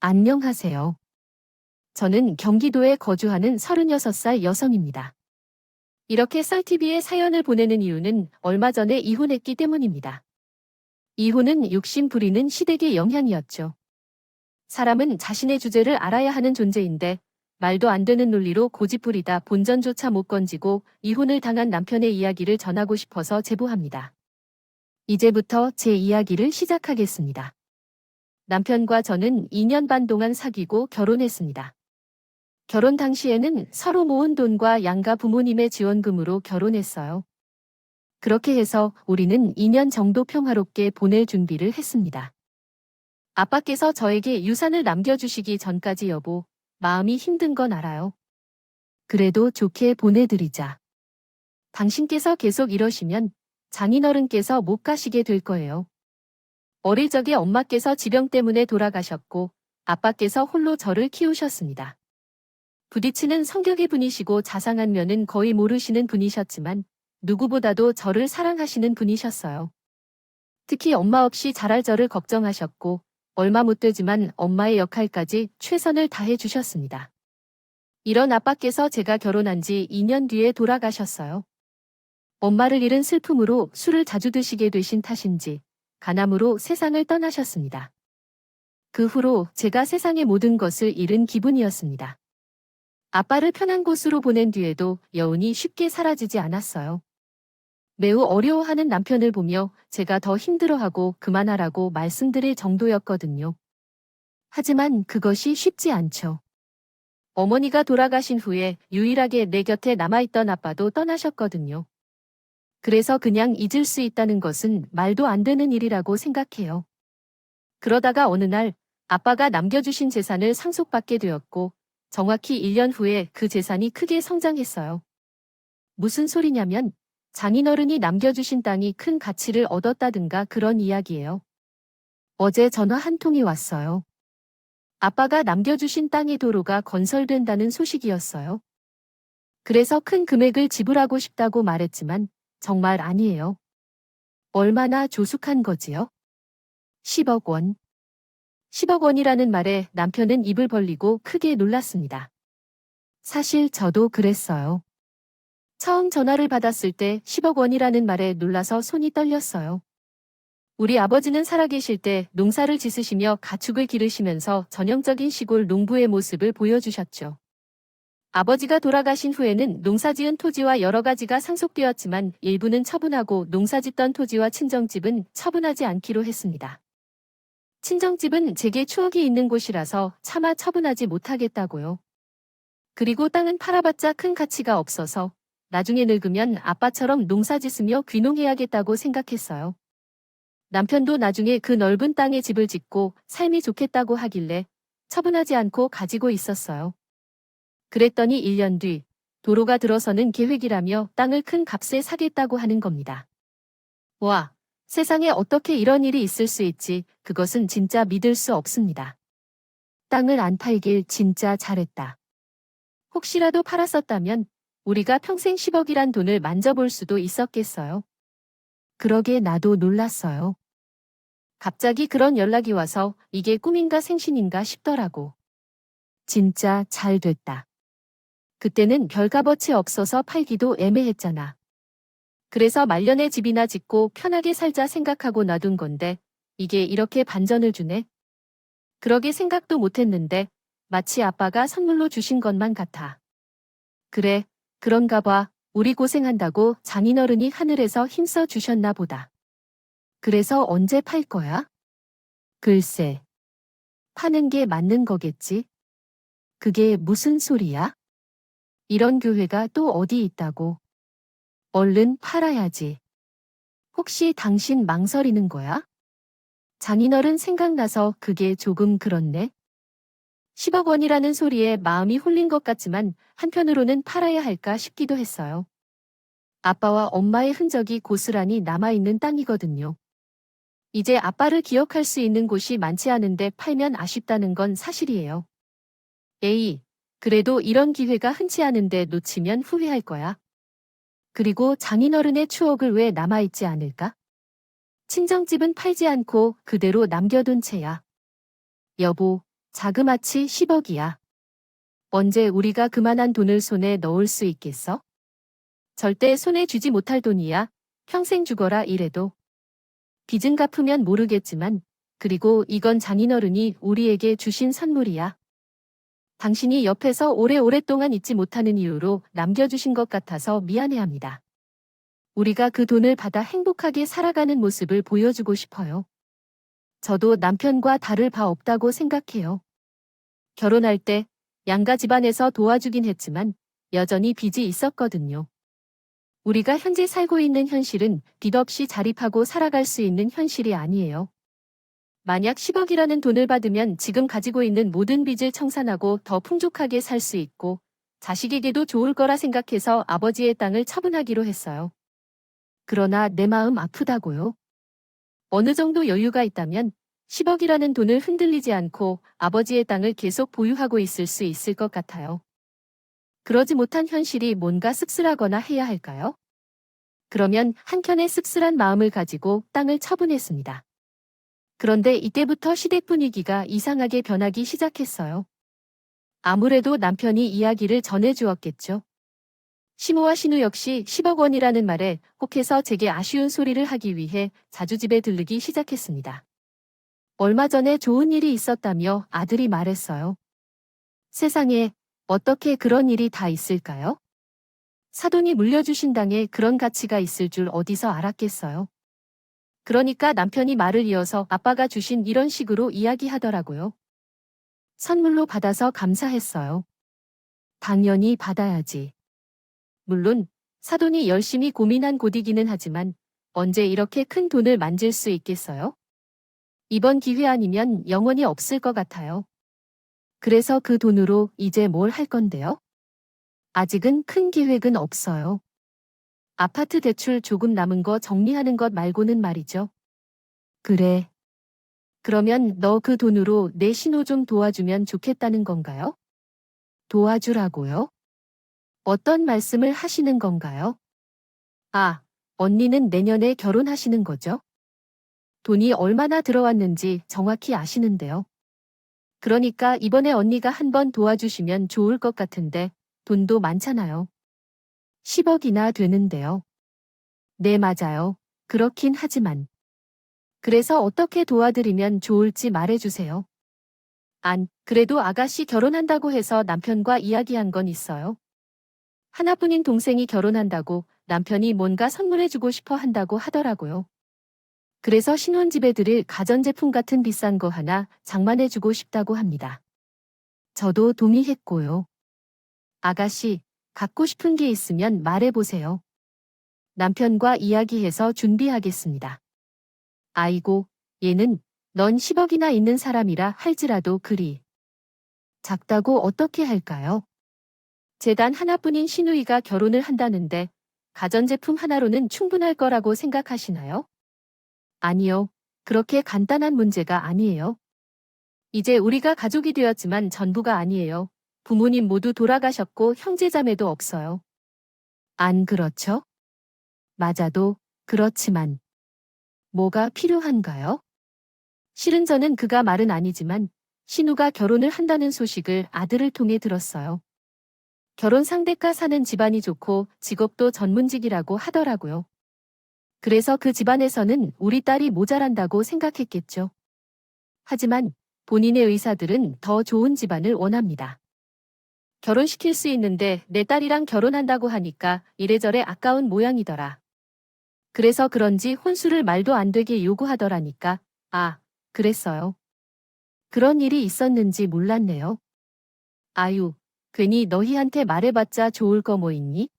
안녕하세요. 저는 경기도에 거주하는 36살 여성입니다. 이렇게 썰TV에 사연을 보내는 이유는 얼마 전에 이혼했기 때문입니다. 이혼은 욕심 부리는 시댁의 영향이었죠. 사람은 자신의 주제를 알아야 하는 존재인데 말도 안 되는 논리로 고집부리다 본전조차 못 건지고 이혼을 당한 남편의 이야기를 전하고 싶어서 제보합니다. 이제부터 제 이야기를 시작하겠습니다. 남편과 저는 2년 반 동안 사귀고 결혼했습니다. 결혼 당시에는 서로 모은 돈과 양가 부모님의 지원금으로 결혼했어요. 그렇게 해서 우리는 2년 정도 평화롭게 보낼 준비를 했습니다. 아빠께서 저에게 유산을 남겨주시기 전까지 여보, 마음이 힘든 건 알아요. 그래도 좋게 보내드리자. 당신께서 계속 이러시면 장인어른께서 못 가시게 될 거예요. 어릴 적에 엄마께서 지병 때문에 돌아가셨고 아빠께서 홀로 저를 키우셨습니다. 부딪히는 성격의 분이시고 자상한 면은 거의 모르시는 분이셨지만 누구보다도 저를 사랑하시는 분이셨어요. 특히 엄마 없이 자랄 저를 걱정하셨고 얼마 못 되지만 엄마의 역할까지 최선을 다해 주셨습니다. 이런 아빠께서 제가 결혼한 지 2년 뒤에 돌아가셨어요. 엄마를 잃은 슬픔으로 술을 자주 드시게 되신 탓인지 간암으로 세상을 떠나셨습니다. 그 후로 제가 세상의 모든 것을 잃은 기분이었습니다. 아빠를 편한 곳으로 보낸 뒤에도 여운이 쉽게 사라지지 않았어요. 매우 어려워하는 남편을 보며 제가 더 힘들어하고 그만하라고 말씀드릴 정도였거든요. 하지만 그것이 쉽지 않죠. 어머니가 돌아가신 후에 유일하게 내 곁에 남아있던 아빠도 떠나셨거든요. 그래서 그냥 잊을 수 있다는 것은 말도 안 되는 일이라고 생각해요. 그러다가 어느 날 아빠가 남겨주신 재산을 상속받게 되었고 정확히 1년 후에 그 재산이 크게 성장했어요. 무슨 소리냐면 장인어른이 남겨주신 땅이 큰 가치를 얻었다든가 그런 이야기예요. 어제 전화 한 통이 왔어요. 아빠가 남겨주신 땅의 도로가 건설된다는 소식이었어요. 그래서 큰 금액을 지불하고 싶다고 말했지만 정말 아니에요. 얼마나 조숙한 거지요? 10억 원. 10억 원이라는 말에 남편은 입을 벌리고 크게 놀랐습니다. 사실 저도 그랬어요. 처음 전화를 받았을 때 10억 원이라는 말에 놀라서 손이 떨렸어요. 우리 아버지는 살아계실 때 농사를 지으시며 가축을 기르시면서 전형적인 시골 농부의 모습을 보여주셨죠. 아버지가 돌아가신 후에는 농사지은 토지와 여러 가지가 상속되었지만 일부는 처분하고 농사짓던 토지와 친정집은 처분하지 않기로 했습니다. 친정집은 제게 추억이 있는 곳이라서 차마 처분하지 못하겠다고요. 그리고 땅은 팔아봤자 큰 가치가 없어서 나중에 늙으면 아빠처럼 농사짓으며 귀농해야겠다고 생각했어요. 남편도 나중에 그 넓은 땅에 집을 짓고 삶이 좋겠다고 하길래 처분하지 않고 가지고 있었어요. 그랬더니 1년 뒤 도로가 들어서는 계획이라며 땅을 큰 값에 사겠다고 하는 겁니다. 와, 세상에 어떻게 이런 일이 있을 수 있지? 그것은 진짜 믿을 수 없습니다. 땅을 안 팔길 진짜 잘했다. 혹시라도 팔았었다면 우리가 평생 10억이란 돈을 만져볼 수도 있었겠어요. 그러게 나도 놀랐어요. 갑자기 그런 연락이 와서 이게 꿈인가 생신인가 싶더라고. 진짜 잘 됐다. 그때는 별값어치 없어서 팔기도 애매했잖아. 그래서 말년에 집이나 짓고 편하게 살자 생각하고 놔둔 건데 이게 이렇게 반전을 주네. 그러게 생각도 못했는데 마치 아빠가 선물로 주신 것만 같아. 그래, 그런가 봐. 우리 고생한다고 장인어른이 하늘에서 힘써 주셨나 보다. 그래서 언제 팔 거야? 글쎄, 파는 게 맞는 거겠지? 그게 무슨 소리야? 이런 교회가 또 어디 있다고? 얼른 팔아야지. 혹시 당신 망설이는 거야? 장인어른 생각나서 그게 조금 그렇네. 10억 원이라는 소리에 마음이 홀린 것 같지만 한편으로는 팔아야 할까 싶기도 했어요. 아빠와 엄마의 흔적이 고스란히 남아있는 땅이거든요. 이제 아빠를 기억할 수 있는 곳이 많지 않은데 팔면 아쉽다는 건 사실이에요. 에이, 그래도 이런 기회가 흔치 않은데 놓치면 후회할 거야. 그리고 장인어른의 추억을 왜 남아있지 않을까? 친정집은 팔지 않고 그대로 남겨둔 채야. 여보, 자그마치 10억이야. 언제 우리가 그만한 돈을 손에 넣을 수 있겠어? 절대 손에 쥐지 못할 돈이야. 평생 죽어라 이래도. 빚은 갚으면 모르겠지만, 그리고 이건 장인어른이 우리에게 주신 선물이야. 당신이 옆에서 오랫동안 잊지 못하는 이유로 남겨주신 것 같아서 미안해합니다. 우리가 그 돈을 받아 행복하게 살아가는 모습을 보여주고 싶어요. 저도 남편과 다를 바 없다고 생각해요. 결혼할 때 양가 집안에서 도와주긴 했지만 여전히 빚이 있었거든요. 우리가 현재 살고 있는 현실은 빚 없이 자립하고 살아갈 수 있는 현실이 아니에요. 만약 10억이라는 돈을 받으면 지금 가지고 있는 모든 빚을 청산하고 더 풍족하게 살 수 있고 자식에게도 좋을 거라 생각해서 아버지의 땅을 처분하기로 했어요. 그러나 내 마음 아프다고요. 어느 정도 여유가 있다면 10억이라는 돈을 흔들리지 않고 아버지의 땅을 계속 보유하고 있을 수 있을 것 같아요. 그러지 못한 현실이 뭔가 씁쓸하거나 해야 할까요? 그러면 한켠에 씁쓸한 마음을 가지고 땅을 처분했습니다. 그런데 이때부터 시댁 분위기가 이상하게 변하기 시작했어요. 아무래도 남편이 이야기를 전해주었겠죠. 시모와 신우 역시 10억 원이라는 말에 혹해서 제게 아쉬운 소리를 하기 위해 자주 집에 들르기 시작했습니다. 얼마 전에 좋은 일이 있었다며 아들이 말했어요. 세상에 어떻게 그런 일이 다 있을까요? 사돈이 물려주신 땅에 그런 가치가 있을 줄 어디서 알았겠어요. 그러니까 남편이 말을 이어서 아빠가 주신 이런 식으로 이야기하더라고요. 선물로 받아서 감사했어요. 당연히 받아야지. 물론 사돈이 열심히 고민한 곳이기는 하지만 언제 이렇게 큰 돈을 만질 수 있겠어요? 이번 기회 아니면 영원히 없을 것 같아요. 그래서 그 돈으로 이제 뭘 할 건데요? 아직은 큰 계획은 없어요. 아파트 대출 조금 남은 거 정리하는 것 말고는 말이죠. 그래. 그러면 너 그 돈으로 내 신호 좀 도와주면 좋겠다는 건가요? 도와주라고요? 어떤 말씀을 하시는 건가요? 아, 언니는 내년에 결혼하시는 거죠? 돈이 얼마나 들어왔는지 정확히 아시는데요. 그러니까 이번에 언니가 한번 도와주시면 좋을 것 같은데 돈도 많잖아요. 10억이나 되는데요. 네, 맞아요. 그렇긴 하지만. 그래서 어떻게 도와드리면 좋을지 말해주세요. 그래도 아가씨 결혼한다고 해서 남편과 이야기한 건 있어요. 하나뿐인 동생이 결혼한다고 남편이 뭔가 선물해주고 싶어 한다고 하더라고요. 그래서 신혼집에 드릴 가전제품 같은 비싼 거 하나 장만해주고 싶다고 합니다. 저도 동의했고요. 아가씨, 갖고 싶은 게 있으면 말해보세요. 남편과 이야기해서 준비하겠습니다. 아이고, 얘는 넌 10억이나 있는 사람이라 할지라도 그리 작다고 어떻게 할까요? 재단 하나뿐인 시누이가 결혼을 한다는데 가전제품 하나로는 충분할 거라고 생각하시나요? 아니요. 그렇게 간단한 문제가 아니에요. 이제 우리가 가족이 되었지만 전부가 아니에요. 부모님 모두 돌아가셨고 형제자매도 없어요. 안 그렇죠? 맞아도 그렇지만 뭐가 필요한가요? 실은 저는 그가 말은 아니지만 신우가 결혼을 한다는 소식을 아들을 통해 들었어요. 결혼 상대가 사는 집안이 좋고 직업도 전문직이라고 하더라고요. 그래서 그 집안에서는 우리 딸이 모자란다고 생각했겠죠. 하지만 본인의 의사들은 더 좋은 집안을 원합니다. 결혼시킬 수 있는데 내 딸이랑 결혼한다고 하니까 이래저래 아까운 모양이더라. 그래서 그런지 혼수를 말도 안 되게 요구하더라니까. 아, 그랬어요. 그런 일이 있었는지 몰랐네요. 아유, 괜히 너희한테 말해봤자 좋을 거 뭐 있니?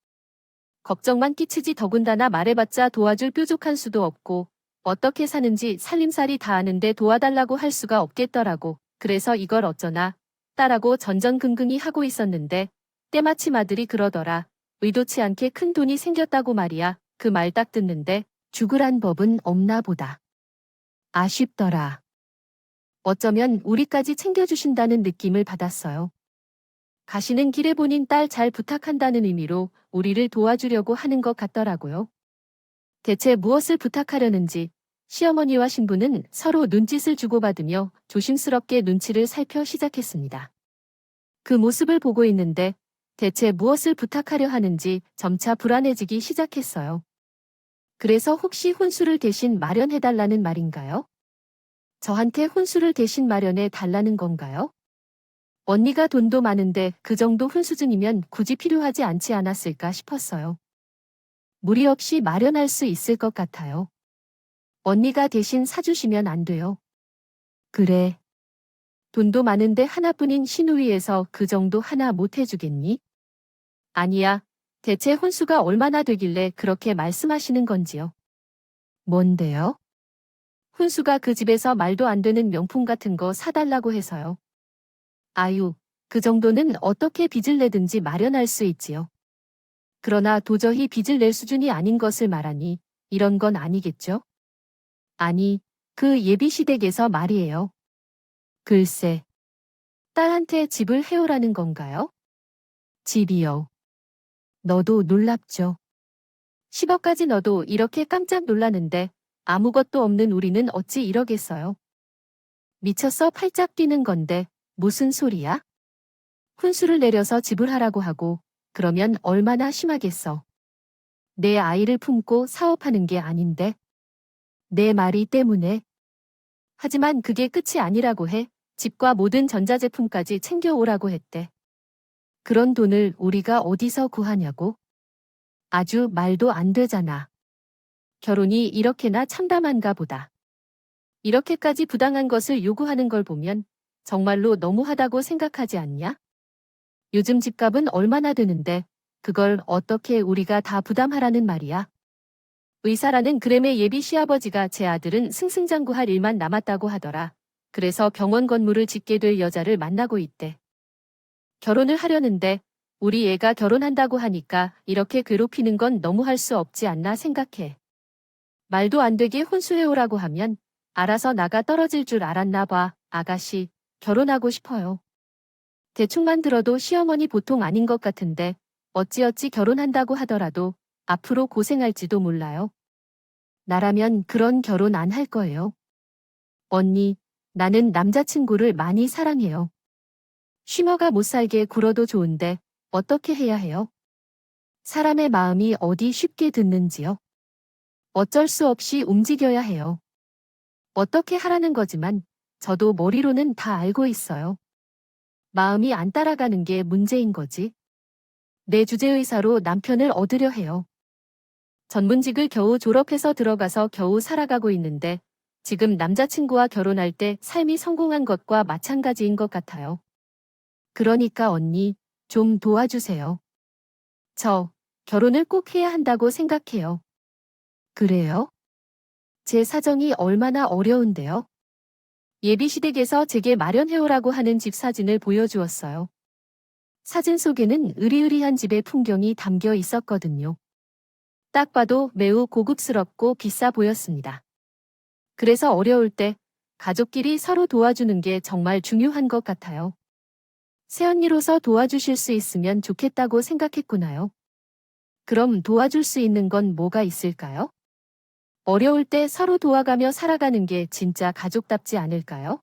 걱정만 끼치지 더군다나 말해봤자 도와줄 뾰족한 수도 없고 어떻게 사는지 살림살이 다 아는데 도와달라고 할 수가 없겠더라고. 그래서 이걸 어쩌나 딸하고 전전긍긍이 하고 있었는데 때마침 아들이 그러더라. 의도치 않게 큰 돈이 생겼다고 말이야. 그 말 딱 듣는데 죽으란 법은 없나 보다. 아쉽더라. 어쩌면 우리까지 챙겨주신다는 느낌을 받았어요. 가시는 길에 본인 딸 잘 부탁한다는 의미로 우리를 도와주려고 하는 것 같더라고요. 대체 무엇을 부탁하려는지 시어머니와 신부는 서로 눈짓을 주고받으며 조심스럽게 눈치를 살펴 시작했습니다. 그 모습을 보고 있는데 대체 무엇을 부탁하려 하는지 점차 불안해지기 시작했어요. 그래서 혹시 혼수를 대신 마련해달라는 말인가요? 저한테 혼수를 대신 마련해 달라는 건가요? 언니가 돈도 많은데 그 정도 혼수준이면 굳이 필요하지 않지 않았을까 싶었어요. 무리 없이 마련할 수 있을 것 같아요. 언니가 대신 사주시면 안 돼요. 그래. 돈도 많은데 하나뿐인 시누이에서 그 정도 하나 못 해주겠니? 아니야. 대체 혼수가 얼마나 되길래 그렇게 말씀하시는 건지요? 뭔데요? 혼수가 그 집에서 말도 안 되는 명품 같은 거 사달라고 해서요. 아유, 그 정도는 어떻게 빚을 내든지 마련할 수 있지요. 그러나 도저히 빚을 낼 수준이 아닌 것을 말하니 이런 건 아니겠죠? 아니, 그 예비시댁에서 말이에요. 글쎄, 딸한테 집을 해오라는 건가요? 집이요. 너도 놀랍죠. 10억까지 넣어도 이렇게 깜짝 놀라는데 아무것도 없는 우리는 어찌 이러겠어요. 미쳤어 팔짝 뛰는 건데 무슨 소리야? 훈수를 내려서 집을 하라고 하고 그러면 얼마나 심하겠어. 내 아이를 품고 사업하는 게 아닌데. 내 말이 때문에. 하지만 그게 끝이 아니라고 해. 집과 모든 전자제품까지 챙겨오라고 했대. 그런 돈을 우리가 어디서 구하냐고? 아주 말도 안 되잖아. 결혼이 이렇게나 참담한가 보다. 이렇게까지 부당한 것을 요구하는 걸 보면 정말로 너무하다고 생각하지 않냐? 요즘 집값은 얼마나 되는데 그걸 어떻게 우리가 다 부담하라는 말이야? 의사라는 그램의 예비 시아버지가 제 아들은 승승장구할 일만 남았다고 하더라. 그래서 병원 건물을 짓게 될 여자를 만나고 있대. 결혼을 하려는데 우리 애가 결혼한다고 하니까 이렇게 괴롭히는 건 너무 할 수 없지 않나 생각해. 말도 안 되게 혼수해오라고 하면 알아서 나가 떨어질 줄 알았나 봐. 아가씨, 결혼하고 싶어요. 대충만 들어도 시어머니 보통 아닌 것 같은데 어찌어찌 결혼한다고 하더라도 앞으로 고생할지도 몰라요. 나라면 그런 결혼 안 할 거예요. 언니, 나는 남자친구를 많이 사랑해요. 쉼어가 못 살게 굴어도 좋은데 어떻게 해야 해요? 사람의 마음이 어디 쉽게 듣는지요? 어쩔 수 없이 움직여야 해요. 어떻게 하라는 거지만 저도 머리로는 다 알고 있어요. 마음이 안 따라가는 게 문제인 거지. 내 주재의사로 남편을 얻으려 해요. 전문직을 겨우 졸업해서 들어가서 겨우 살아가고 있는데 지금 남자친구와 결혼할 때 삶이 성공한 것과 마찬가지인 것 같아요. 그러니까 언니, 좀 도와주세요. 저, 결혼을 꼭 해야 한다고 생각해요. 그래요? 제 사정이 얼마나 어려운데요? 예비시댁에서 제게 마련해오라고 하는 집 사진을 보여주었어요. 사진 속에는 으리으리한 집의 풍경이 담겨 있었거든요. 딱 봐도 매우 고급스럽고 비싸 보였습니다. 그래서 어려울 때 가족끼리 서로 도와주는 게 정말 중요한 것 같아요. 새언니로서 도와주실 수 있으면 좋겠다고 생각했구나요. 그럼 도와줄 수 있는 건 뭐가 있을까요? 어려울 때 서로 도와가며 살아가는 게 진짜 가족답지 않을까요?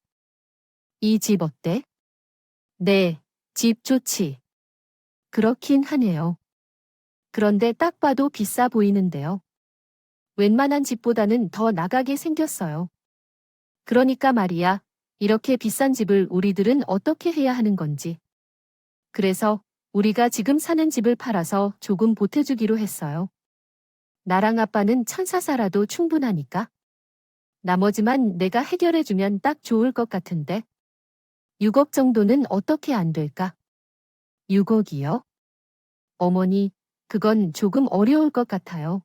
이 집 어때? 네, 집 좋지. 그렇긴 하네요. 그런데 딱 봐도 비싸 보이는데요. 웬만한 집보다는 더 나가게 생겼어요. 그러니까 말이야, 이렇게 비싼 집을 우리들은 어떻게 해야 하는 건지. 그래서 우리가 지금 사는 집을 팔아서 조금 보태주기로 했어요. 나랑 아빠는 천사사라도 충분하니까. 나머지만 내가 해결해주면 딱 좋을 것 같은데. 6억 정도는 어떻게 안 될까? 6억이요? 어머니, 그건 조금 어려울 것 같아요.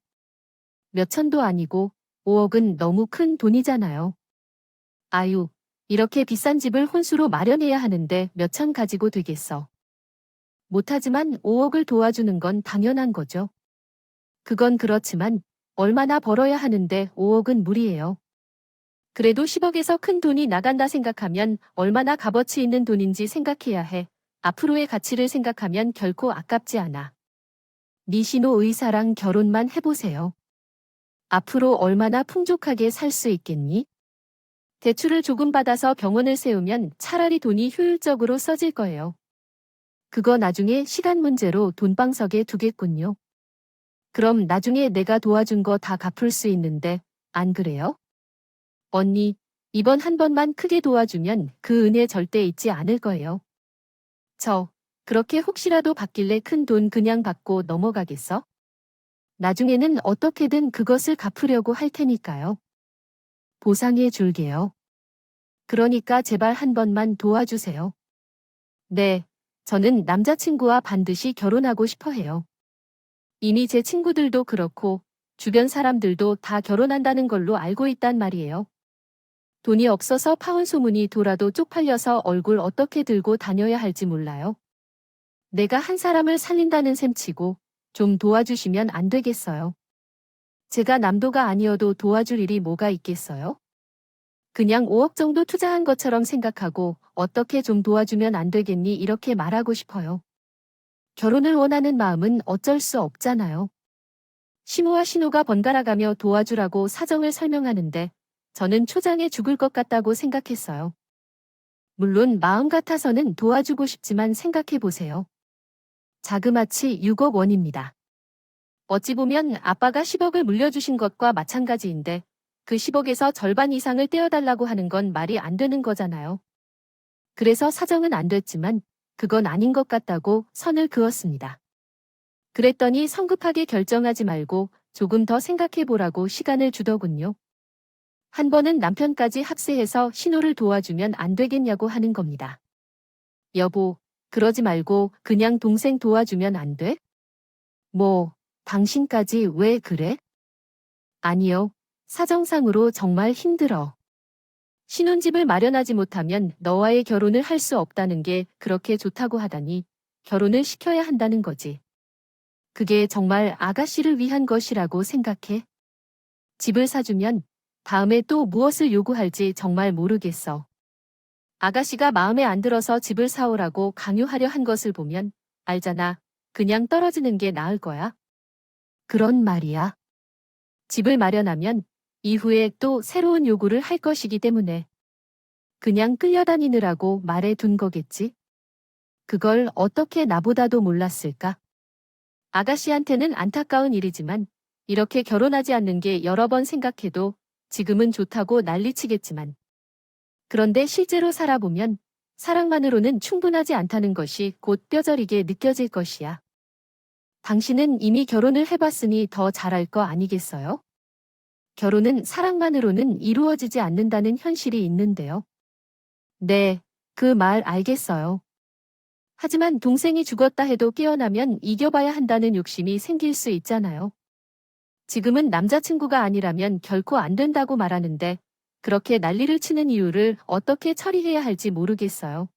몇 천도 아니고 5억은 너무 큰 돈이잖아요. 아유, 이렇게 비싼 집을 혼수로 마련해야 하는데 몇 천 가지고 되겠어. 못하지만 5억을 도와주는 건 당연한 거죠. 그건 그렇지만 얼마나 벌어야 하는데 5억은 무리예요. 그래도 10억에서 큰 돈이 나간다 생각하면 얼마나 값어치 있는 돈인지 생각해야 해. 앞으로의 가치를 생각하면 결코 아깝지 않아. 니시노 의사랑 결혼만 해보세요. 앞으로 얼마나 풍족하게 살 수 있겠니? 대출을 조금 받아서 병원을 세우면 차라리 돈이 효율적으로 써질 거예요. 그거 나중에 시간 문제로 돈방석에 두겠군요. 그럼 나중에 내가 도와준 거 다 갚을 수 있는데, 안 그래요? 언니, 이번 한 번만 크게 도와주면 그 은혜 절대 잊지 않을 거예요. 그렇게 혹시라도 받길래 큰 돈 그냥 받고 넘어가겠어? 나중에는 어떻게든 그것을 갚으려고 할 테니까요. 보상해 줄게요. 그러니까 제발 한 번만 도와주세요. 네, 저는 남자친구와 반드시 결혼하고 싶어 해요. 이미 제 친구들도 그렇고 주변 사람들도 다 결혼한다는 걸로 알고 있단 말이에요. 돈이 없어서 파혼 소문이 돌아도 쪽팔려서 얼굴 어떻게 들고 다녀야 할지 몰라요. 내가 한 사람을 살린다는 셈치고 좀 도와주시면 안 되겠어요. 제가 남도가 아니어도 도와줄 일이 뭐가 있겠어요? 그냥 5억 정도 투자한 것처럼 생각하고 어떻게 좀 도와주면 안 되겠니 이렇게 말하고 싶어요. 결혼을 원하는 마음은 어쩔 수 없잖아요. 시모와 신호가 번갈아가며 도와주라고 사정을 설명하는데 저는 초장에 죽을 것 같다고 생각했어요. 물론 마음 같아서는 도와주고 싶지만 생각해 보세요. 자그마치 6억 원입니다. 어찌 보면 아빠가 10억을 물려주신 것과 마찬가지인데 그 10억에서 절반 이상을 떼어달라고 하는 건 말이 안 되는 거잖아요. 그래서 사정은 안 됐지만 그건 아닌 것 같다고 선을 그었습니다. 그랬더니 성급하게 결정하지 말고 조금 더 생각해 보라고 시간을 주더군요. 한 번은 남편까지 합세해서 신호를 도와주면 안 되겠냐고 하는 겁니다. 여보, 그러지 말고 그냥 동생 도와주면 안 돼? 뭐, 당신까지 왜 그래? 아니요, 사정상으로 정말 힘들어. 신혼집을 마련하지 못하면 너와의 결혼을 할 수 없다는 게 그렇게 좋다고 하다니 결혼을 시켜야 한다는 거지. 그게 정말 아가씨를 위한 것이라고 생각해? 집을 사주면 다음에 또 무엇을 요구할지 정말 모르겠어. 아가씨가 마음에 안 들어서 집을 사오라고 강요하려 한 것을 보면 알잖아. 그냥 떨어지는 게 나을 거야. 그런 말이야. 집을 마련하면 이후에 또 새로운 요구를 할 것이기 때문에 그냥 끌려다니느라고 말해 둔 거겠지. 그걸 어떻게 나보다도 몰랐을까? 아가씨한테는 안타까운 일이지만 이렇게 결혼하지 않는 게 여러 번 생각해도 지금은 좋다고 난리치겠지만 그런데 실제로 살아보면 사랑만으로는 충분하지 않다는 것이 곧 뼈저리게 느껴질 것이야. 당신은 이미 결혼을 해봤으니 더 잘할 거 아니겠어요? 결혼은 사랑만으로는 이루어지지 않는다는 현실이 있는데요. 네, 그 말 알겠어요. 하지만 동생이 죽었다 해도 깨어나면 이겨봐야 한다는 욕심이 생길 수 있잖아요. 지금은 남자친구가 아니라면 결코 안 된다고 말하는데 그렇게 난리를 치는 이유를 어떻게 처리해야 할지 모르겠어요.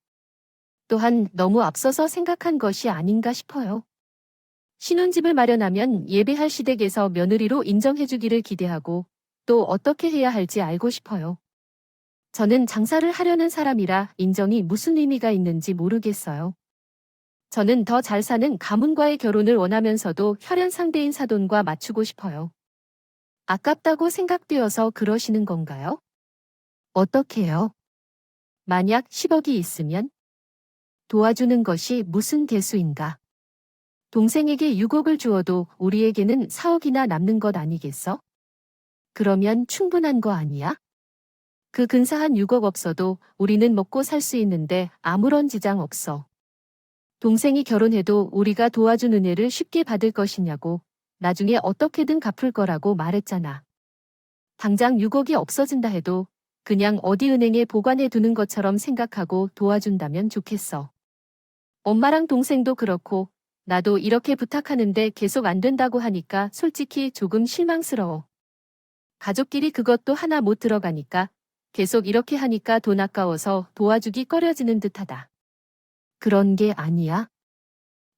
또한 너무 앞서서 생각한 것이 아닌가 싶어요. 신혼집을 마련하면 예배할 시댁에서 며느리로 인정해주기를 기대하고 또 어떻게 해야 할지 알고 싶어요. 저는 장사를 하려는 사람이라 인정이 무슨 의미가 있는지 모르겠어요. 저는 더 잘 사는 가문과의 결혼을 원하면서도 혈연 상대인 사돈과 맞추고 싶어요. 아깝다고 생각되어서 그러시는 건가요? 어떻게요? 만약 10억이 있으면 도와주는 것이 무슨 대수인가? 동생에게 6억을 주어도 우리에게는 4억이나 남는 것 아니겠어? 그러면 충분한 거 아니야? 그 근사한 6억 없어도 우리는 먹고 살 수 있는데 아무런 지장 없어. 동생이 결혼해도 우리가 도와준 은혜를 쉽게 받을 것이냐고 나중에 어떻게든 갚을 거라고 말했잖아. 당장 6억이 없어진다 해도 그냥 어디 은행에 보관해 두는 것처럼 생각하고 도와준다면 좋겠어. 엄마랑 동생도 그렇고 나도 이렇게 부탁하는데 계속 안 된다고 하니까 솔직히 조금 실망스러워. 가족끼리 그것도 하나 못 들어가니까 계속 이렇게 하니까 돈 아까워서 도와주기 꺼려지는 듯하다. 그런 게 아니야.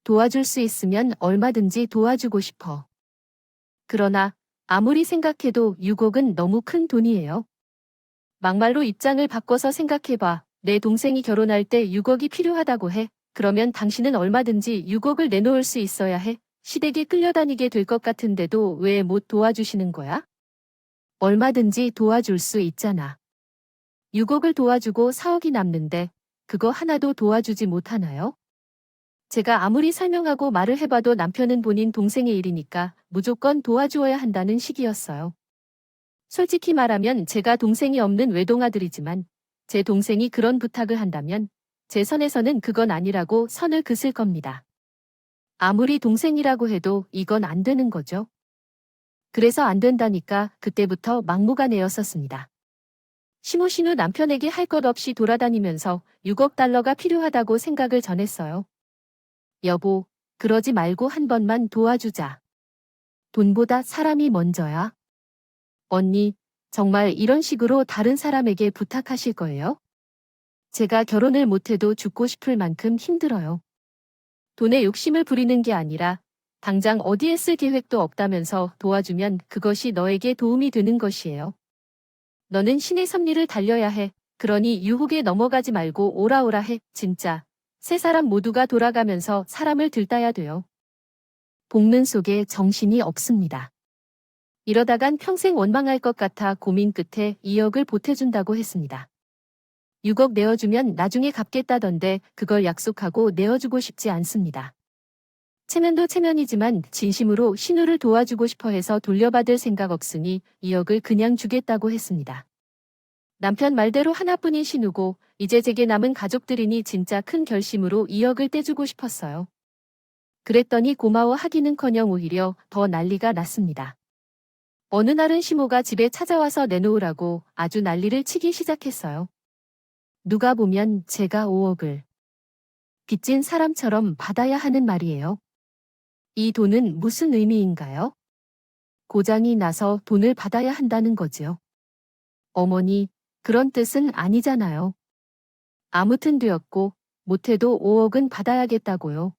도와줄 수 있으면 얼마든지 도와주고 싶어. 그러나 아무리 생각해도 6억은 너무 큰 돈이에요. 막말로 입장을 바꿔서 생각해봐. 내 동생이 결혼할 때 6억이 필요하다고 해. 그러면 당신은 얼마든지 6억을 내놓을 수 있어야 해. 시댁에 끌려다니게 될 것 같은데도 왜 못 도와주시는 거야? 얼마든지 도와줄 수 있잖아. 6억을 도와주고 4억이 남는데 그거 하나도 도와주지 못하나요? 제가 아무리 설명하고 말을 해봐도 남편은 본인 동생의 일이니까 무조건 도와주어야 한다는 식이었어요. 솔직히 말하면 제가 동생이 없는 외동아들이지만 제 동생이 그런 부탁을 한다면 제 선에서는 그건 아니라고 선을 그을 겁니다. 아무리 동생이라고 해도 이건 안 되는 거죠. 그래서 안 된다니까 그때부터 막무가내였었습니다. 시무시누 남편에게 할 것 없이 돌아다니면서 6억 달러가 필요하다고 생각을 전했어요. 여보, 그러지 말고 한 번만 도와주자. 돈보다 사람이 먼저야. 언니, 정말 이런 식으로 다른 사람에게 부탁하실 거예요? 제가 결혼을 못해도 죽고 싶을 만큼 힘들어요. 돈에 욕심을 부리는 게 아니라 당장 어디에 쓸 계획도 없다면서 도와주면 그것이 너에게 도움이 되는 것이에요. 너는 신의 섭리를 달려야 해. 그러니 유혹에 넘어가지 말고 오라오라 해. 진짜. 세 사람 모두가 돌아가면서 사람을 들따야 돼요. 복면 속에 정신이 없습니다. 이러다간 평생 원망할 것 같아 고민 끝에 2억을 보태준다고 했습니다. 6억 내어주면 나중에 갚겠다던데 그걸 약속하고 내어주고 싶지 않습니다. 체면도 체면이지만 진심으로 신우를 도와주고 싶어 해서 돌려받을 생각 없으니 2억을 그냥 주겠다고 했습니다. 남편 말대로 하나뿐인 신우고 이제 제게 남은 가족들이니 진짜 큰 결심으로 2억을 떼주고 싶었어요. 그랬더니 고마워하기는커녕 오히려 더 난리가 났습니다. 어느 날은 시모가 집에 찾아와서 내놓으라고 아주 난리를 치기 시작했어요. 누가 보면 제가 5억을 빚진 사람처럼 받아야 하는 말이에요. 이 돈은 무슨 의미인가요? 고장이 나서 돈을 받아야 한다는 거지요. 어머니, 그런 뜻은 아니잖아요. 아무튼 되었고, 못해도 5억은 받아야겠다고요.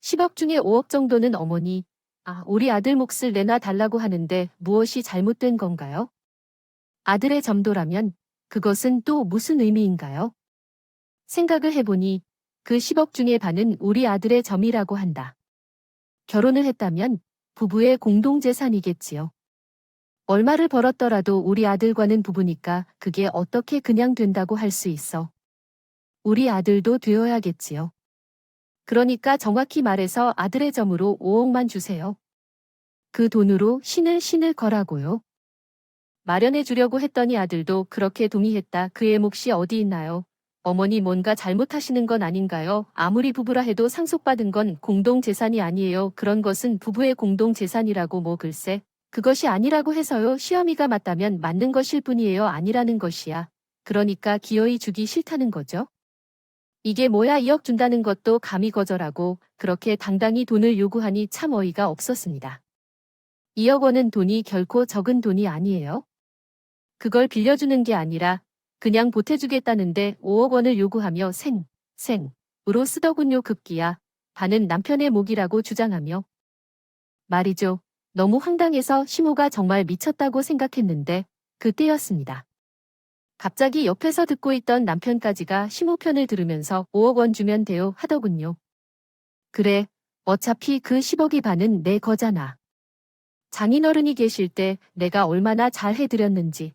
10억 중에 5억 정도는 어머니, 우리 아들 몫을 내놔 달라고 하는데 무엇이 잘못된 건가요? 아들의 점도라면 그것은 또 무슨 의미인가요? 생각을 해보니 그 10억 중의 반은 우리 아들의 점이라고 한다. 결혼을 했다면 부부의 공동재산이겠지요. 얼마를 벌었더라도 우리 아들과는 부부니까 그게 어떻게 그냥 된다고 할 수 있어. 우리 아들도 되어야겠지요. 그러니까 정확히 말해서 아들의 점으로 5억만 주세요. 그 돈으로 신을 거라고요. 마련해 주려고 했더니 아들도 그렇게 동의했다. 그의 몫이 어디 있나요? 어머니 뭔가 잘못하시는 건 아닌가요? 아무리 부부라 해도 상속받은 건 공동재산이 아니에요. 그런 것은 부부의 공동재산이라고 뭐 글쎄. 그것이 아니라고 해서요. 시어미가 맞다면 맞는 것일 뿐이에요. 아니라는 것이야. 그러니까 기어이 주기 싫다는 거죠. 이게 뭐야 2억 준다는 것도 감히 거절하고 그렇게 당당히 돈을 요구하니 참 어이가 없었습니다. 2억 원은 돈이 결코 적은 돈이 아니에요. 그걸 빌려주는 게 아니라 그냥 보태주겠다는데 5억 원을 요구하며 생으로 쓰더군요. 급기야 반은 남편의 몫이라고 주장하며. 말이죠. 너무 황당해서 시모가 정말 미쳤다고 생각했는데 그때였습니다. 갑자기 옆에서 듣고 있던 남편까지가 시모 편을 들으면서 5억 원 주면 돼요 하더군요. 그래, 어차피 그 10억이 반은 내 거잖아. 장인어른이 계실 때 내가 얼마나 잘 해드렸는지.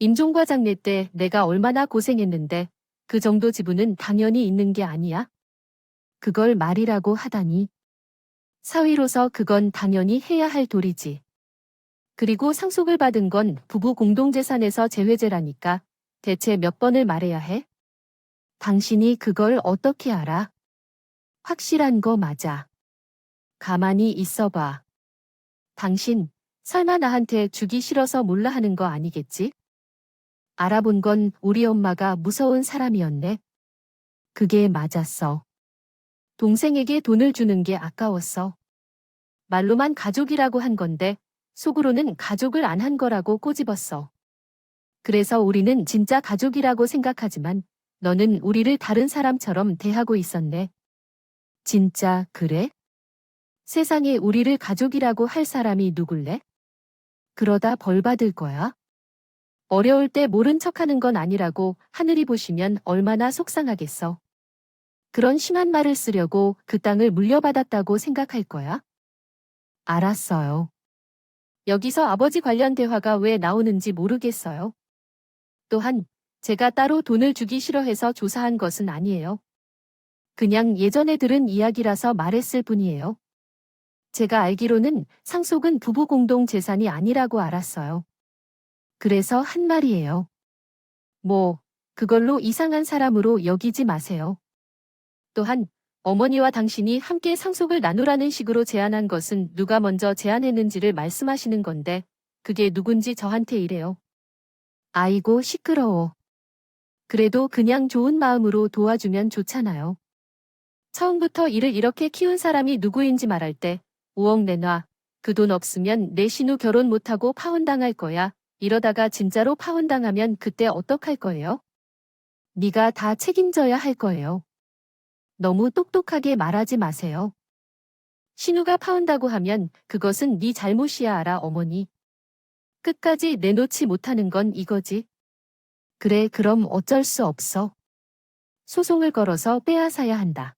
임종과 장례 때 내가 얼마나 고생했는데 그 정도 지분은 당연히 있는 게 아니야? 그걸 말이라고 하다니. 사위로서 그건 당연히 해야 할 도리지. 그리고 상속을 받은 건 부부 공동재산에서 제외제라니까 대체 몇 번을 말해야 해? 당신이 그걸 어떻게 알아? 확실한 거 맞아. 가만히 있어봐. 당신, 설마 나한테 주기 싫어서 몰라 하는 거 아니겠지? 알아본 건 우리 엄마가 무서운 사람이었네. 그게 맞았어. 동생에게 돈을 주는 게 아까웠어. 말로만 가족이라고 한 건데 속으로는 가족을 안 한 거라고 꼬집었어. 그래서 우리는 진짜 가족이라고 생각하지만 너는 우리를 다른 사람처럼 대하고 있었네. 진짜 그래? 세상에 우리를 가족이라고 할 사람이 누굴래? 그러다 벌 받을 거야. 어려울 때 모른 척하는 건 아니라고 하늘이 보시면 얼마나 속상하겠어. 그런 심한 말을 쓰려고 그 땅을 물려받았다고 생각할 거야? 알았어요. 여기서 아버지 관련 대화가 왜 나오는지 모르겠어요. 또한 제가 따로 돈을 주기 싫어해서 조사한 것은 아니에요. 그냥 예전에 들은 이야기라서 말했을 뿐이에요. 제가 알기로는 상속은 부부 공동 재산이 아니라고 알았어요. 그래서 한 말이에요. 뭐, 그걸로 이상한 사람으로 여기지 마세요. 또한 어머니와 당신이 함께 상속을 나누라는 식으로 제안한 것은 누가 먼저 제안했는지를 말씀하시는 건데 그게 누군지 저한테 이래요. 아이고 시끄러워. 그래도 그냥 좋은 마음으로 도와주면 좋잖아요. 처음부터 이를 이렇게 키운 사람이 누구인지 말할 때 5억 내놔. 그 돈 없으면 내 신우 결혼 못하고 파혼당할 거야. 이러다가 진짜로 파혼당하면 그때 어떡할 거예요? 네가 다 책임져야 할 거예요. 너무 똑똑하게 말하지 마세요. 신우가 파혼다고 하면 그것은 네 잘못이야 알아 어머니. 끝까지 내놓지 못하는 건 이거지. 그래 그럼 어쩔 수 없어. 소송을 걸어서 빼앗아야 한다.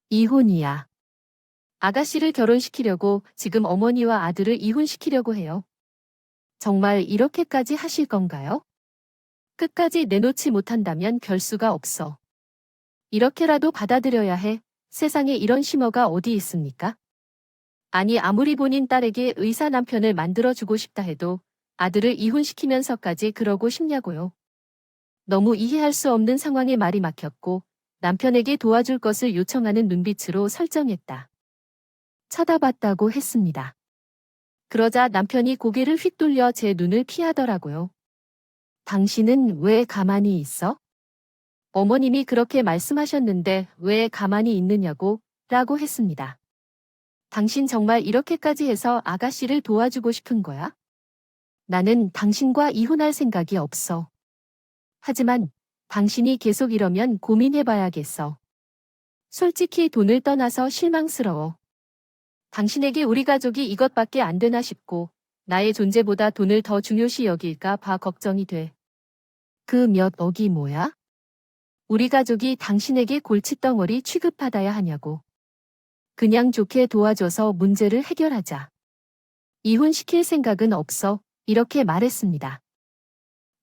이혼이야. 아가씨를 결혼시키려고 지금 어머니와 아들을 이혼시키려고 해요. 정말 이렇게까지 하실 건가요? 끝까지 내놓지 못한다면 별 수가 없어. 이렇게라도 받아들여야 해. 세상에 이런 심어가 어디 있습니까? 아니 아무리 본인 딸에게 의사 남편을 만들어주고 싶다 해도 아들을 이혼시키면서까지 그러고 싶냐고요. 너무 이해할 수 없는 상황에 말이 막혔고 남편에게 도와줄 것을 요청하는 눈빛으로 설정했다. 쳐다봤다고 했습니다. 그러자 남편이 고개를 휙 돌려 제 눈을 피하더라고요. 당신은 왜 가만히 있어? 어머님이 그렇게 말씀하셨는데 왜 가만히 있느냐고 라고 했습니다. 당신 정말 이렇게까지 해서 아가씨를 도와주고 싶은 거야? 나는 당신과 이혼할 생각이 없어. 하지만 당신이 계속 이러면 고민해봐야겠어. 솔직히 돈을 떠나서 실망스러워. 당신에게 우리 가족이 이것밖에 안 되나 싶고 나의 존재보다 돈을 더 중요시 여길까 봐 걱정이 돼. 그 몇 억이 뭐야? 우리 가족이 당신에게 골칫덩어리 취급받아야 하냐고. 그냥 좋게 도와줘서 문제를 해결하자. 이혼시킬 생각은 없어. 이렇게 말했습니다.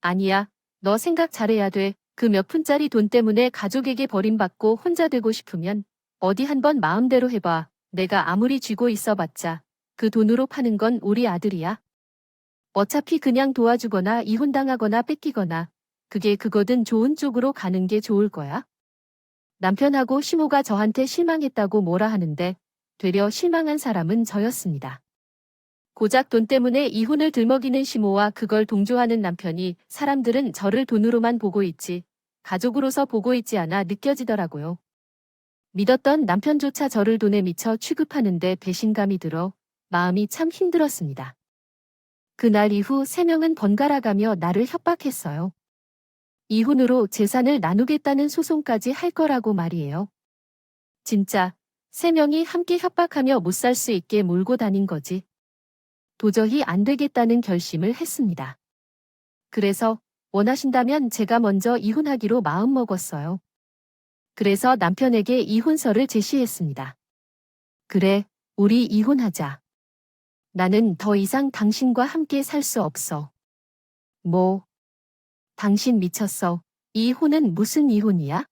아니야. 너 생각 잘해야 돼. 그 몇 푼짜리 돈 때문에 가족에게 버림받고 혼자 되고 싶으면 어디 한번 마음대로 해봐. 내가 아무리 쥐고 있어봤자 그 돈으로 파는 건 우리 아들이야. 어차피 그냥 도와주거나 이혼당하거나 뺏기거나 그게 그거든 좋은 쪽으로 가는 게 좋을 거야. 남편하고 시모가 저한테 실망했다고 뭐라 하는데 되려 실망한 사람은 저였습니다. 고작 돈 때문에 이혼을 들먹이는 시모와 그걸 동조하는 남편이 사람들은 저를 돈으로만 보고 있지 가족으로서 보고 있지 않아 느껴지더라고요. 믿었던 남편조차 저를 돈에 미쳐 취급하는데 배신감이 들어 마음이 참 힘들었습니다. 그날 이후 3명은 번갈아가며 나를 협박했어요. 이혼으로 재산을 나누겠다는 소송까지 할 거라고 말이에요. 진짜 3명이 함께 협박하며 못 살 수 있게 몰고 다닌 거지. 도저히 안 되겠다는 결심을 했습니다. 그래서 원하신다면 제가 먼저 이혼하기로 마음먹었어요. 그래서 남편에게 이혼서를 제시했습니다. 그래, 우리 이혼하자. 나는 더 이상 당신과 함께 살 수 없어. 뭐? 당신 미쳤어. 이혼은 무슨 이혼이야?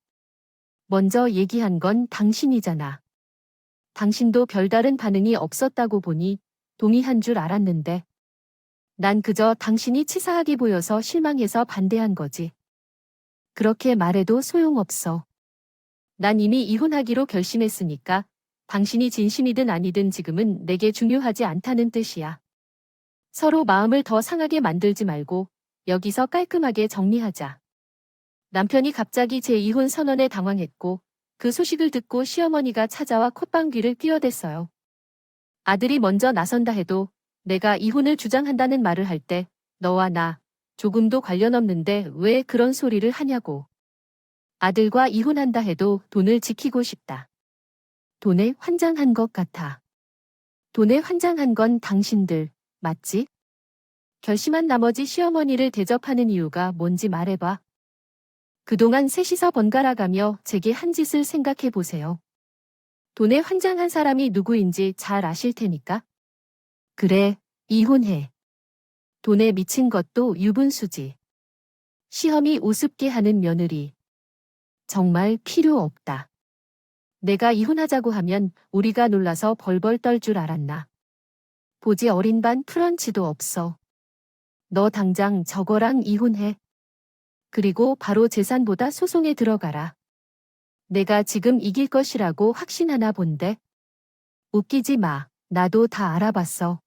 먼저 얘기한 건 당신이잖아. 당신도 별다른 반응이 없었다고 보니 동의한 줄 알았는데. 난 그저 당신이 치사하게 보여서 실망해서 반대한 거지. 그렇게 말해도 소용없어. 난 이미 이혼하기로 결심했으니까 당신이 진심이든 아니든 지금은 내게 중요하지 않다는 뜻이야. 서로 마음을 더 상하게 만들지 말고 여기서 깔끔하게 정리하자. 남편이 갑자기 제 이혼 선언에 당황했고 그 소식을 듣고 시어머니가 찾아와 콧방귀를 뀌어댔어요. 아들이 먼저 나선다 해도 내가 이혼을 주장한다는 말을 할 때 너와 나 조금도 관련 없는데 왜 그런 소리를 하냐고. 아들과 이혼한다 해도 돈을 지키고 싶다. 돈에 환장한 것 같아. 돈에 환장한 건 당신들, 맞지? 결심한 나머지 시어머니를 대접하는 이유가 뭔지 말해봐. 그동안 셋이서 번갈아가며 제게 한 짓을 생각해 보세요. 돈에 환장한 사람이 누구인지 잘 아실 테니까. 그래, 이혼해. 돈에 미친 것도 유분수지. 시험이 우습게 하는 며느리. 정말 필요 없다. 내가 이혼하자고 하면 우리가 놀라서 벌벌 떨 줄 알았나. 보지 어린 반 프런치도 없어. 너 당장 저거랑 이혼해. 그리고 바로 재산보다 소송에 들어가라. 내가 지금 이길 것이라고 확신하나 본데. 웃기지 마. 나도 다 알아봤어.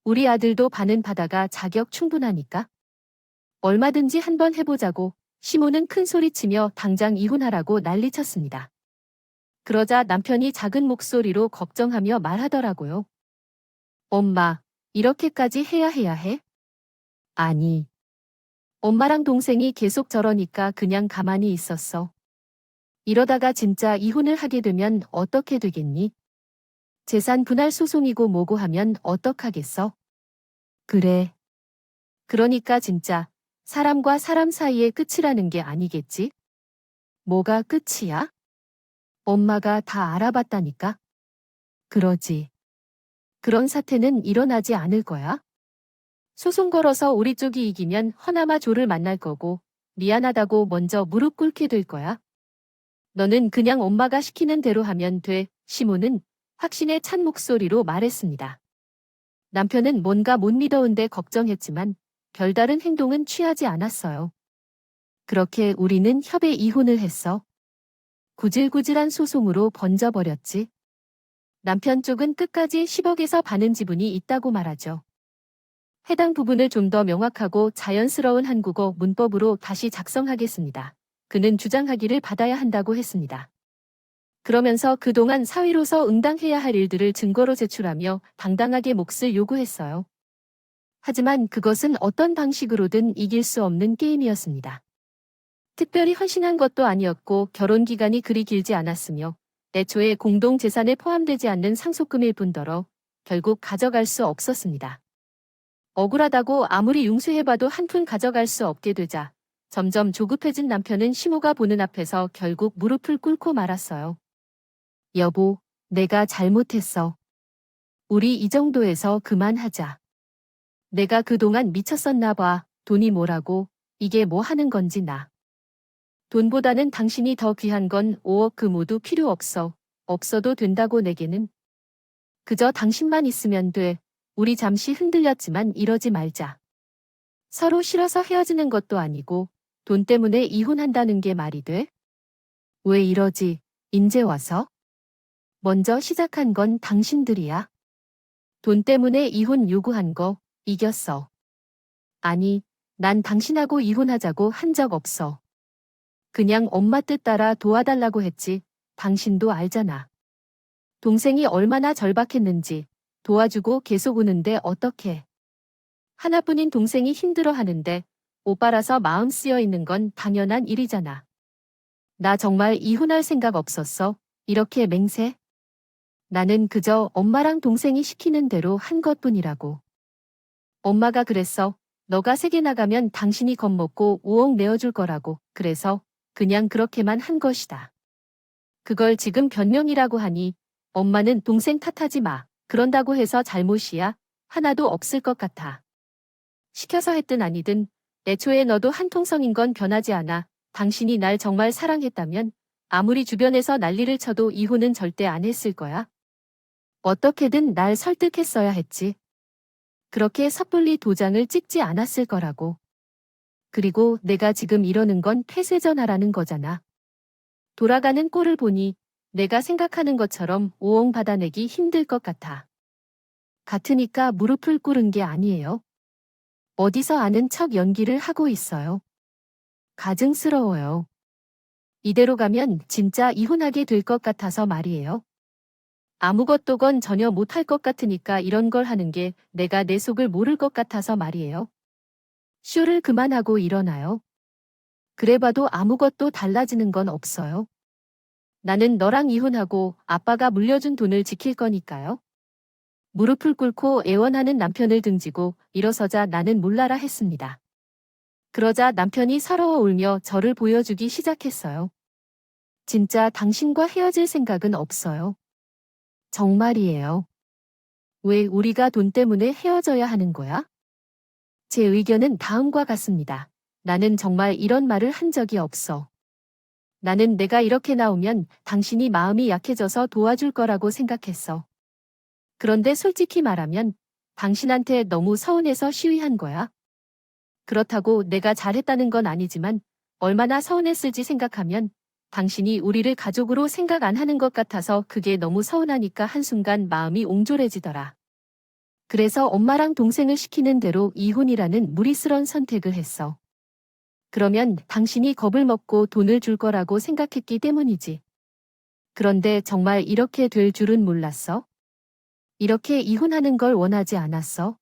우리 아들도 반은 바다가 자격 충분하니까. 얼마든지 한번 해보자고. 시모는 큰 소리치며 당장 이혼하라고 난리쳤습니다. 그러자 남편이 작은 목소리로 걱정하며 말하더라고요. 엄마, 이렇게까지 해야 해? 아니. 엄마랑 동생이 계속 저러니까 그냥 가만히 있었어. 이러다가 진짜 이혼을 하게 되면 어떻게 되겠니? 재산 분할 소송이고 뭐고 하면 어떡하겠어? 그래. 그러니까 진짜 사람과 사람 사이의 끝이라는 게 아니겠지? 뭐가 끝이야? 엄마가 다 알아봤다니까? 그러지. 그런 사태는 일어나지 않을 거야? 소송 걸어서 우리 쪽이 이기면 허나마 조를 만날 거고 미안하다고 먼저 무릎 꿇게 될 거야. 너는 그냥 엄마가 시키는 대로 하면 돼. 시모는 확신에 찬 목소리로 말했습니다. 남편은 뭔가 못 믿어온데 걱정했지만 별다른 행동은 취하지 않았어요. 그렇게 우리는 협의 이혼을 했어. 구질구질한 소송으로 번져버렸지. 남편 쪽은 끝까지 10억에서 반은 지분이 있다고 말하죠. 해당 부분을 좀 더 명확하고 자연스러운 한국어 문법으로 다시 작성하겠습니다. 그는 주장하기를 받아야 한다고 했습니다. 그러면서 그동안 사위로서 응당해야 할 일들을 증거로 제출하며 당당하게 몫을 요구했어요. 하지만 그것은 어떤 방식으로든 이길 수 없는 게임이었습니다. 특별히 헌신한 것도 아니었고 결혼 기간이 그리 길지 않았으며 애초에 공동 재산에 포함되지 않는 상속금일 뿐더러 결국 가져갈 수 없었습니다. 억울하다고 아무리 융수해봐도 한 푼 가져갈 수 없게 되자 점점 조급해진 남편은 시모가 보는 앞에서 결국 무릎을 꿇고 말았어요. 여보, 내가 잘못했어. 우리 이 정도에서 그만하자. 내가 그동안 미쳤었나 봐. 돈이 뭐라고, 이게 뭐 하는 건지 나. 돈보다는 당신이 더 귀한 건 5억 그 모두 필요 없어. 없어도 된다고 내게는. 그저 당신만 있으면 돼. 우리 잠시 흔들렸지만 이러지 말자. 서로 싫어서 헤어지는 것도 아니고 돈 때문에 이혼한다는 게 말이 돼? 왜 이러지? 인제 와서? 먼저 시작한 건 당신들이야. 돈 때문에 이혼 요구한 거 이겼어. 아니, 난 당신하고 이혼하자고 한 적 없어. 그냥 엄마 뜻 따라 도와달라고 했지. 당신도 알잖아. 동생이 얼마나 절박했는지 도와주고 계속 우는데 어떡해. 하나뿐인 동생이 힘들어하는데 오빠라서 마음 쓰여 있는 건 당연한 일이잖아. 나 정말 이혼할 생각 없었어. 이렇게 맹세? 나는 그저 엄마랑 동생이 시키는 대로 한 것뿐이라고. 엄마가 그랬어. 너가 세계 나가면 당신이 겁먹고 5억 내어줄 거라고. 그래서 그냥 그렇게만 한 것이다. 그걸 지금 변명이라고 하니 엄마는 동생 탓하지 마. 그런다고 해서 잘못이야. 하나도 없을 것 같아. 시켜서 했든 아니든 애초에 너도 한통성인 건 변하지 않아. 당신이 날 정말 사랑했다면 아무리 주변에서 난리를 쳐도 이혼은 절대 안 했을 거야. 어떻게든 날 설득했어야 했지. 그렇게 섣불리 도장을 찍지 않았을 거라고. 그리고 내가 지금 이러는 건 폐쇄전화라는 거잖아. 돌아가는 꼴을 보니 내가 생각하는 것처럼 5억 받아내기 힘들 것 같아. 같으니까 무릎을 꿇은 게 아니에요. 어디서 아는 척 연기를 하고 있어요. 가증스러워요. 이대로 가면 진짜 이혼하게 될 것 같아서 말이에요. 아무것도 건 전혀 못할 것 같으니까 이런 걸 하는 게 내가 내 속을 모를 것 같아서 말이에요. 쇼를 그만하고 일어나요. 그래봐도 아무것도 달라지는 건 없어요. 나는 너랑 이혼하고 아빠가 물려준 돈을 지킬 거니까요. 무릎을 꿇고 애원하는 남편을 등지고 일어서자 나는 몰라라 했습니다. 그러자 남편이 서러워 울며 저를 보여주기 시작했어요. 진짜 당신과 헤어질 생각은 없어요. 정말이에요. 왜 우리가 돈 때문에 헤어져야 하는 거야? 제 의견은 다음과 같습니다. 나는 정말 이런 말을 한 적이 없어. 나는 내가 이렇게 나오면 당신이 마음이 약해져서 도와줄 거라고 생각했어. 그런데 솔직히 말하면 당신한테 너무 서운해서 시위한 거야. 그렇다고 내가 잘했다는 건 아니지만 얼마나 서운했을지 생각하면 당신이 우리를 가족으로 생각 안 하는 것 같아서 그게 너무 서운하니까 한순간 마음이 옹졸해지더라. 그래서 엄마랑 동생을 시키는 대로 이혼이라는 무리스런 선택을 했어. 그러면 당신이 겁을 먹고 돈을 줄 거라고 생각했기 때문이지. 그런데 정말 이렇게 될 줄은 몰랐어. 이렇게 이혼하는 걸 원하지 않았어.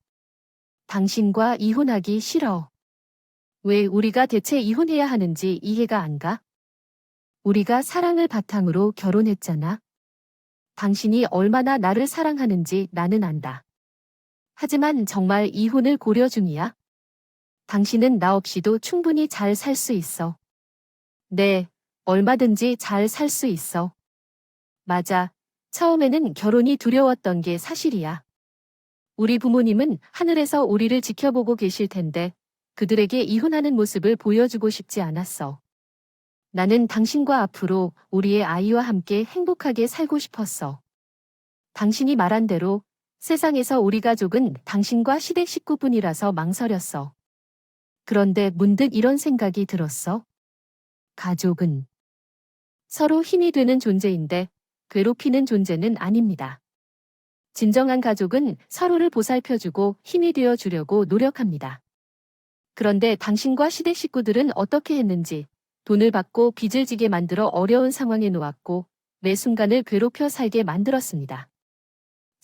당신과 이혼하기 싫어. 왜 우리가 대체 이혼해야 하는지 이해가 안 가? 우리가 사랑을 바탕으로 결혼했잖아. 당신이 얼마나 나를 사랑하는지 나는 안다. 하지만 정말 이혼을 고려 중이야? 당신은 나 없이도 충분히 잘 살 수 있어. 네, 얼마든지 잘 살 수 있어. 맞아. 처음에는 결혼이 두려웠던 게 사실이야. 우리 부모님은 하늘에서 우리를 지켜보고 계실 텐데 그들에게 이혼하는 모습을 보여주고 싶지 않았어. 나는 당신과 앞으로 우리의 아이와 함께 행복하게 살고 싶었어. 당신이 말한 대로 세상에서 우리 가족은 당신과 시댁 식구뿐이라서 망설였어. 그런데 문득 이런 생각이 들었어. 가족은 서로 힘이 되는 존재인데 괴롭히는 존재는 아닙니다. 진정한 가족은 서로를 보살펴주고 힘이 되어 주려고 노력합니다. 그런데 당신과 시댁 식구들은 어떻게 했는지 돈을 받고 빚을 지게 만들어 어려운 상황에 놓았고 매 순간을 괴롭혀 살게 만들었습니다.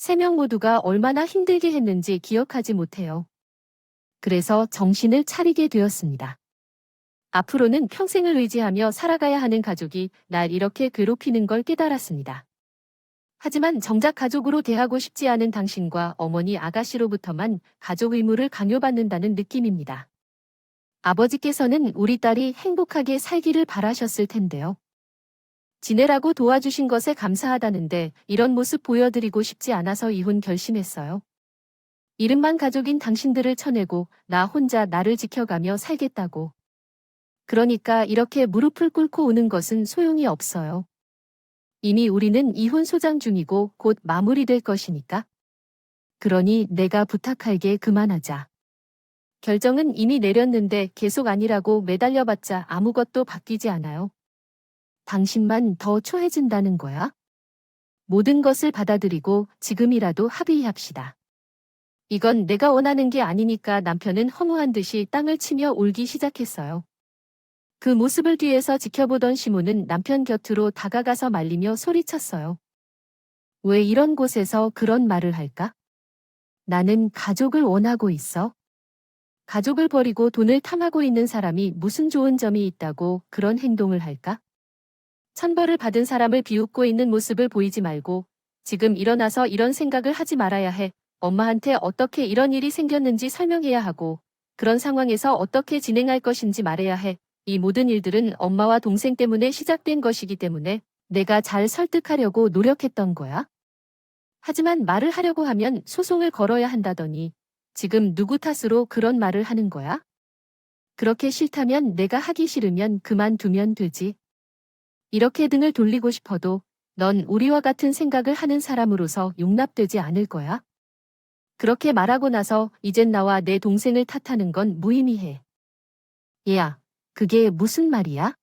세 명 모두가 얼마나 힘들게 했는지 기억하지 못해요. 그래서 정신을 차리게 되었습니다. 앞으로는 평생을 의지하며 살아가야 하는 가족이 날 이렇게 괴롭히는 걸 깨달았습니다. 하지만 정작 가족으로 대하고 싶지 않은 당신과 어머니 아가씨로부터만 가족 의무를 강요받는다는 느낌입니다. 아버지께서는 우리 딸이 행복하게 살기를 바라셨을 텐데요. 지내라고 도와주신 것에 감사하다는데 이런 모습 보여드리고 싶지 않아서 이혼 결심했어요. 이름만 가족인 당신들을 쳐내고 나 혼자 나를 지켜가며 살겠다고. 그러니까 이렇게 무릎을 꿇고 우는 것은 소용이 없어요. 이미 우리는 이혼 소장 중이고 곧 마무리될 것이니까. 그러니 내가 부탁할 게 그만하자. 결정은 이미 내렸는데 계속 아니라고 매달려봤자 아무것도 바뀌지 않아요. 당신만 더 초해진다는 거야? 모든 것을 받아들이고 지금이라도 합의합시다. 이건 내가 원하는 게 아니니까 남편은 허무한 듯이 땅을 치며 울기 시작했어요. 그 모습을 뒤에서 지켜보던 시모는 남편 곁으로 다가가서 말리며 소리쳤어요. 왜 이런 곳에서 그런 말을 할까? 나는 가족을 원하고 있어. 가족을 버리고 돈을 탐하고 있는 사람이 무슨 좋은 점이 있다고 그런 행동을 할까? 천벌을 받은 사람을 비웃고 있는 모습을 보이지 말고 지금 일어나서 이런 생각을 하지 말아야 해. 엄마한테 어떻게 이런 일이 생겼는지 설명해야 하고 그런 상황에서 어떻게 진행할 것인지 말해야 해. 이 모든 일들은 엄마와 동생 때문에 시작된 것이기 때문에 내가 잘 설득하려고 노력했던 거야. 하지만 말을 하려고 하면 소송을 걸어야 한다더니 지금 누구 탓으로 그런 말을 하는 거야? 그렇게 싫다면 내가 하기 싫으면 그만두면 되지. 이렇게 등을 돌리고 싶어도 넌 우리와 같은 생각을 하는 사람으로서 용납되지 않을 거야. 그렇게 말하고 나서 이젠 나와 내 동생을 탓하는 건 무의미해. 얘야, 그게 무슨 말이야?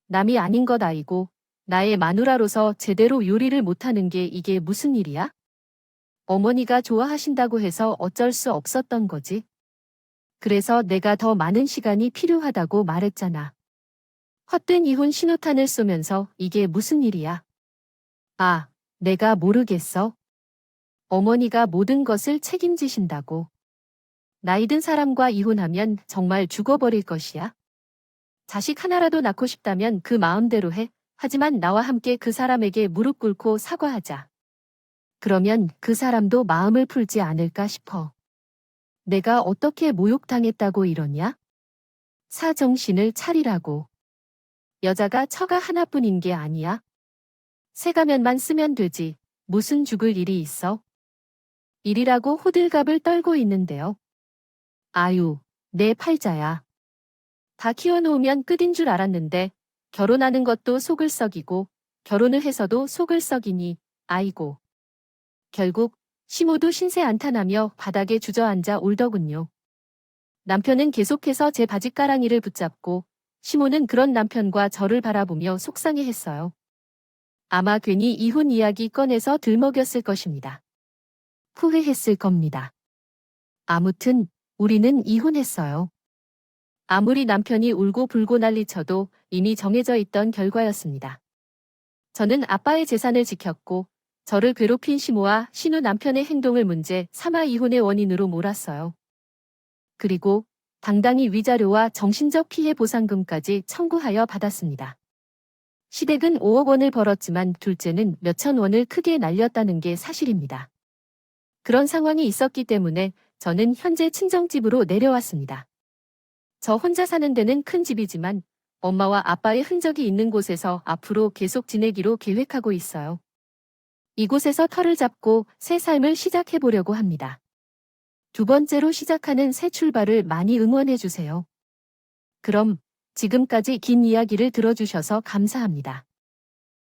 남이 아닌 것 아니고 나의 마누라로서 제대로 요리를 못하는 게 이게 무슨 일이야? 어머니가 좋아하신다고 해서 어쩔 수 없었던 거지. 그래서 내가 더 많은 시간이 필요하다고 말했잖아. 헛된 이혼 신호탄을 쏘면서 이게 무슨 일이야? 아, 내가 모르겠어. 어머니가 모든 것을 책임지신다고. 나이 든 사람과 이혼하면 정말 죽어버릴 것이야. 자식 하나라도 낳고 싶다면 그 마음대로 해. 하지만 나와 함께 그 사람에게 무릎 꿇고 사과하자. 그러면 그 사람도 마음을 풀지 않을까 싶어. 내가 어떻게 모욕당했다고 이러냐? 사정신을 차리라고. 여자가 처가 하나뿐인 게 아니야. 새 가면만 쓰면 되지. 무슨 죽을 일이 있어? 일이라고 호들갑을 떨고 있는데요. 아유, 내 팔자야. 다 키워놓으면 끝인 줄 알았는데 결혼하는 것도 속을 썩이고 결혼을 해서도 속을 썩이니 아이고. 결국 시모도 신세 안타나며 바닥에 주저앉아 울더군요. 남편은 계속해서 제 바짓가랑이를 붙잡고 시모는 그런 남편과 저를 바라보며 속상해했어요. 아마 괜히 이혼 이야기 꺼내서 들먹였을 것입니다. 후회했을 겁니다. 아무튼 우리는 이혼했어요. 아무리 남편이 울고 불고 난리쳐도 이미 정해져 있던 결과였습니다. 저는 아빠의 재산을 지켰고 저를 괴롭힌 시모와 신우 남편의 행동을 문제 삼아 이혼의 원인으로 몰았어요. 그리고 당당히 위자료와 정신적 피해 보상금까지 청구하여 받았습니다. 시댁은 5억 원을 벌었지만 둘째는 몇천 원을 크게 날렸다는 게 사실입니다. 그런 상황이 있었기 때문에 저는 현재 친정집으로 내려왔습니다. 저 혼자 사는 데는 큰 집이지만 엄마와 아빠의 흔적이 있는 곳에서 앞으로 계속 지내기로 계획하고 있어요. 이곳에서 터를 잡고 새 삶을 시작해보려고 합니다. 두 번째로 시작하는 새 출발을 많이 응원해주세요. 그럼 지금까지 긴 이야기를 들어주셔서 감사합니다.